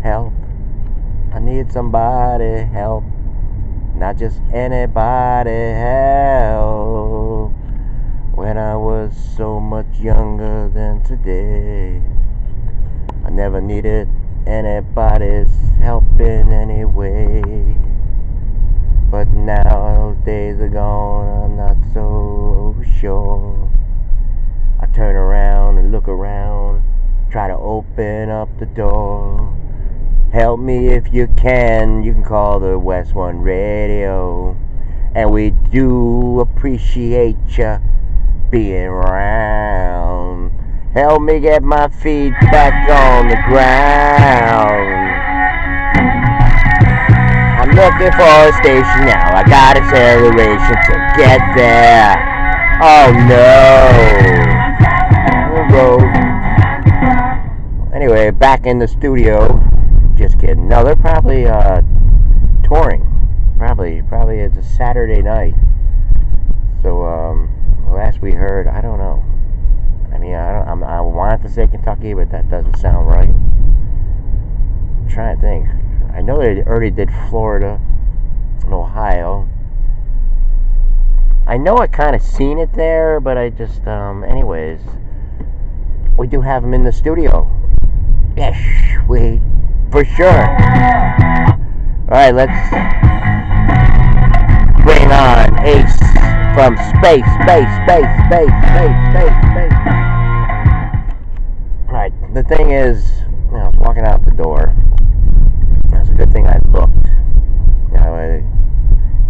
help. I need somebody help. Not just anybody help. When I was so much younger than today, I never needed anybody's help in any way. But now those days are gone, I'm not so sure. I turn around and look around, try to open up the door. Help me if you can call the West One Radio. And we do appreciate you being around. Help me get my feet back on the ground. I'm looking for a station now. I got acceleration to get there. Oh no. Anyway, back in the studio. Just kidding. No, they're probably touring. Probably it's a Saturday night. So last we heard, I don't know. I mean, I wanted to say Kentucky, but that doesn't sound right. I'm trying to think. I know they already did Florida and Ohio. I know I kind of seen it there, but I just, anyways, we do have them in the studio. Yes, we, for sure. Alright, let's bring on Ace from space. Alright, the thing is, I was walking out the door. It's a good thing I looked.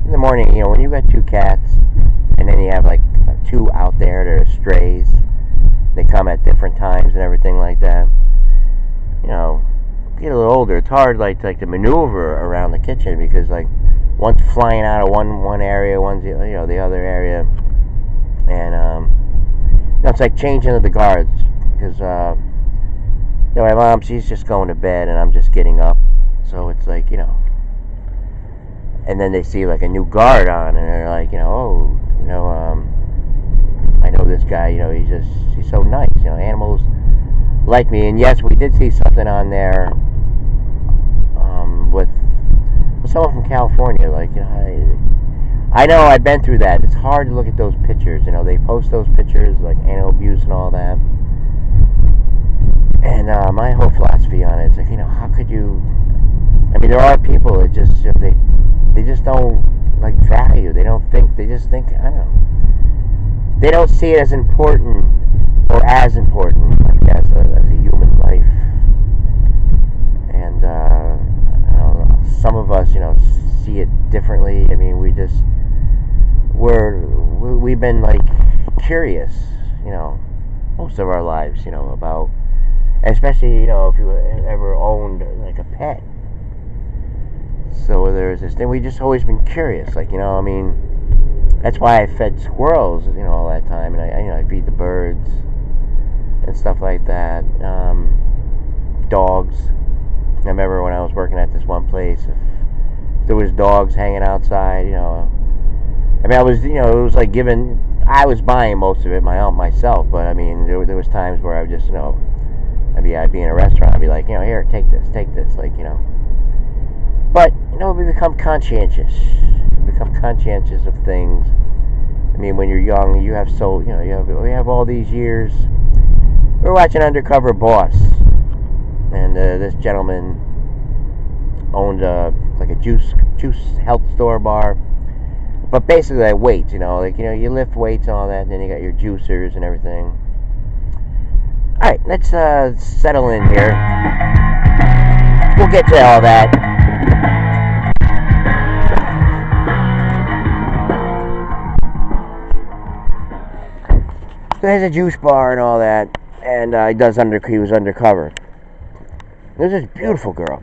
In the morning, when you got two cats, and then you have like two out there that are strays, they come at different times and everything like that. Get a little older, it's hard like to maneuver around the kitchen because like one's flying out of one area, one's the other area, and it's like changing of the guards because my mom, she's just going to bed and I'm just getting up, so it's like and then they see like a new guard on and they're like I know this guy, he's so nice, animals like me. And yes, we did see something on there with someone from California. Like, I know I've been through that. It's hard to look at those pictures. They post those pictures like animal abuse and all that. And my whole philosophy on it is like, how could you? I mean, there are people that just they just don't like value. They don't think. They just think, I don't know. They don't see it as important or as important like as a human life. And I don't know, some of us, see it differently. I mean, we've been like curious, most of our lives, about, especially, if you ever owned like a pet. So there's this thing, we just always been curious, like, I mean, that's why I fed squirrels, all that time, and I feed the birds and stuff like that. Dogs. I remember when I was working at this one place, if there was dogs hanging outside, I mean, I was, it was like I was buying most of it myself, but I mean, there was times where I would just, I'd be in a restaurant, I'd be like, here, take this, like, But, we become conscientious. We become conscientious of things. I mean, when you're young, we have all these years. We're watching Undercover Boss, and this gentleman owned like a juice health store bar, but basically like weights, you lift weights and all that, and then you got your juicers and everything. All right, let's settle in here. We'll get to all that. So there's a juice bar and all that, and he was undercover. There's this beautiful girl,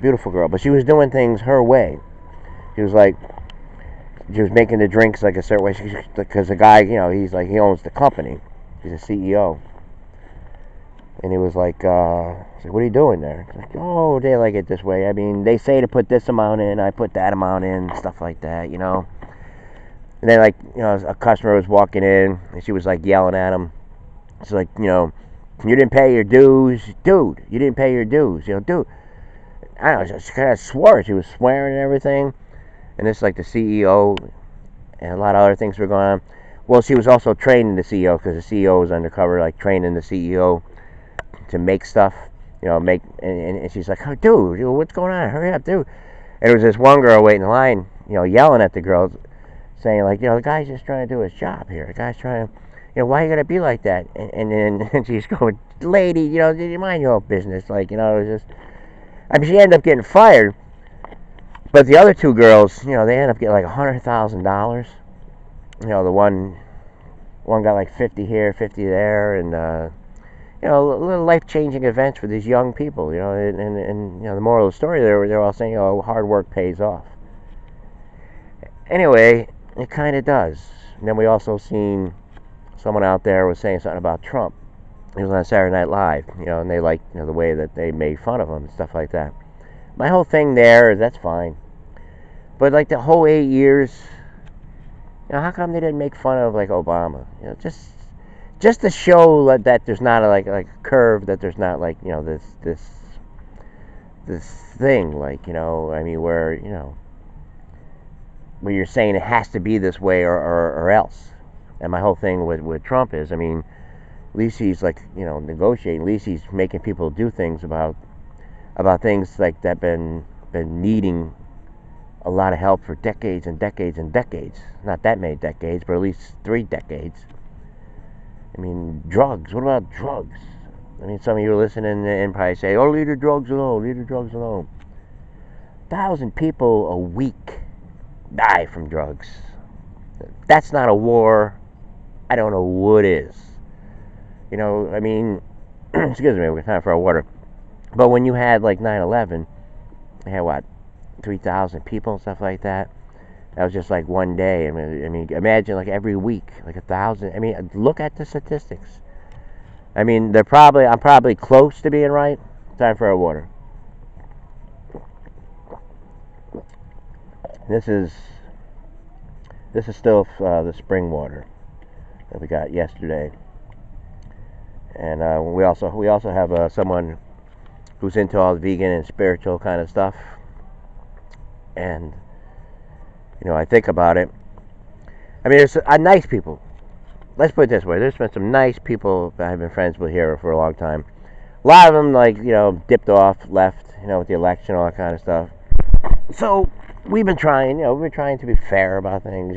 but she was doing things her way. She was making the drinks like a certain way, because the guy, he owns the company. He's a CEO. And he was like, what are you doing there? He's like, oh, they like it this way. I mean, they say to put this amount in, I put that amount in, stuff like that, And then, a customer was walking in, and she was, yelling at him. She's like, you didn't pay your dues. Dude, you didn't pay your dues. Dude. I don't know, she kind of swore. She was swearing and everything. And this, like, the CEO and a lot of other things were going on. Well, she was also training the CEO because the CEO was undercover, like, training the CEO to make stuff, and she's like, oh, dude, what's going on? Hurry up, dude. And there was this one girl waiting in line, yelling at the girls, saying, like, the guy's just trying to do his job here. The guy's trying to, why you gotta be like that? And then and she's going, lady, you mind your own business. Like, it was just, I mean, she ended up getting fired. But the other two girls, they ended up getting like $100,000. The one got like 50 here, 50 there, and little life-changing events for these young people. And the moral of the story, they're all saying, hard work pays off. Anyway, it kind of does. And then we also seen someone out there was saying something about Trump. He was on Saturday Night Live, and they liked the way that they made fun of him and stuff like that. My whole thing there is that's fine. But like the whole 8 years, how come they didn't make fun of like Obama? Just to show that there's not a curve, that there's not like this thing I mean where where you're saying it has to be this way or else. And my whole thing with Trump is, I mean, at least he's like negotiating. At least he's making people do things about things like that been needing a lot of help for decades and decades and decades. Not that many decades, but at least 3 decades. I mean, drugs. What about drugs? I mean, some of you are listening and probably say, oh, leave the drugs alone, leave the drugs alone. 1,000 people a week die from drugs. That's not a war. I don't know what is. I mean, excuse me, we're time for our water. But when you had like 9/11, you had what, 3,000 people and stuff like that. That was just like one day. I mean, imagine like every week, like 1,000. I mean, look at the statistics. I mean, I'm probably close to being right. Time for our water. This is still the spring water that we got yesterday, and we also have someone who's into all the vegan and spiritual kind of stuff, and I think about it. I mean, there's nice people. Let's put it this way: there's been some nice people that I've been friends with here for a long time. A lot of them, like, dipped off, left, with the election, all that kind of stuff. So we've been trying, to be fair about things.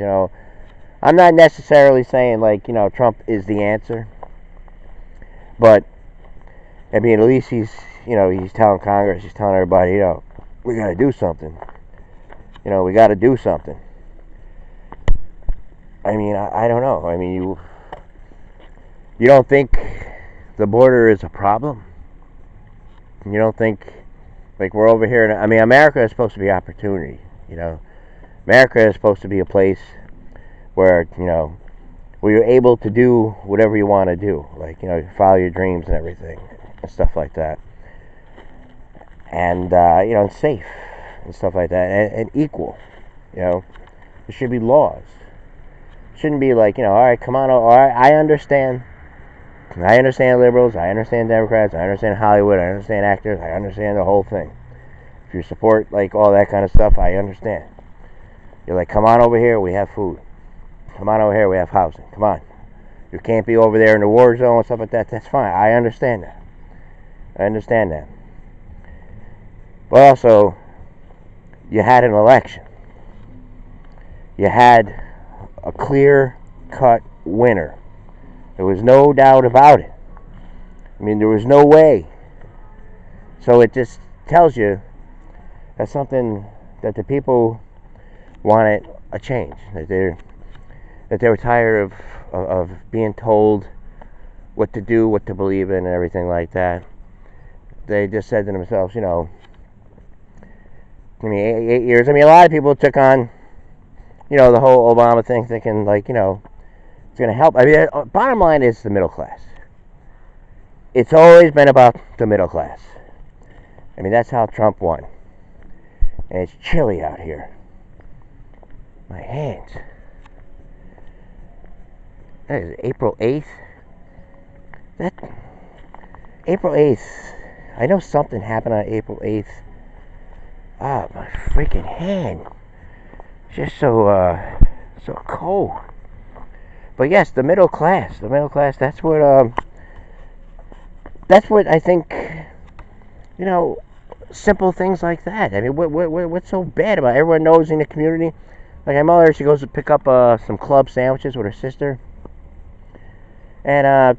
I'm not necessarily saying like, Trump is the answer, but I mean, at least he's telling Congress, he's telling everybody, we got to do something. We got to do something. I mean, I don't know. I mean, you don't think the border is a problem? You don't think, like, we're over here? I mean, America is supposed to be opportunity. America is supposed to be a place where where you're able to do whatever you want to do, like follow your dreams and everything and stuff like that, and and safe and stuff like that, and equal. There should be laws. It shouldn't be like, all right, come on, all right, I understand liberals, I understand Democrats, I understand Hollywood, I understand actors, I understand the whole thing. If you support like all that kind of stuff, I understand. You're like, come on over here, we have food. Come on over here, we have housing. Come on. You can't be over there in the war zone and stuff like that. That's fine. I understand that. But also, you had an election. You had a clear-cut winner. There was no doubt about it. I mean, there was no way. So it just tells you that's something that the people wanted a change. That they were tired of being told what to do, what to believe in, and everything like that. They just said to themselves, I mean, 8 years. I mean, a lot of people took on, the whole Obama thing, thinking like, it's going to help. I mean, bottom line is the middle class. It's always been about the middle class. I mean, that's how Trump won. And it's chilly out here. My hands. That is April 8th. April 8th. I know something happened on April 8th. Ah, my freaking hand. Just so cold. But yes, the middle class. The middle class. That's what I think. You know, simple things like that. I mean, what's so bad about it? Everyone knows in the community. Like my mother, she goes to pick up some club sandwiches with her sister, and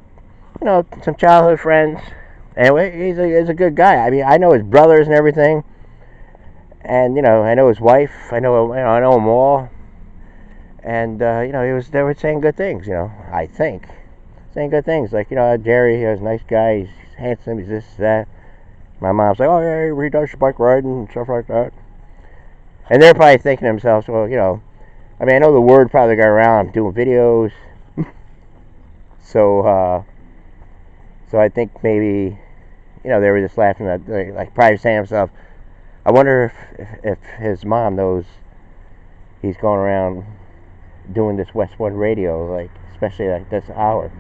some childhood friends. And he's a good guy. I mean, I know his brothers and everything, and I know his wife. I know them all, and they were saying good things. I think saying good things like Jerry, he's a nice guy. He's handsome. He's this that. My mom's like, oh yeah, he does bike riding and stuff like that. And they're probably thinking to themselves, well, I mean, I know the word probably got around doing videos, so I think maybe they were just laughing at, like probably saying to themselves, I wonder if his mom knows he's going around doing this West One radio, like especially like this hour.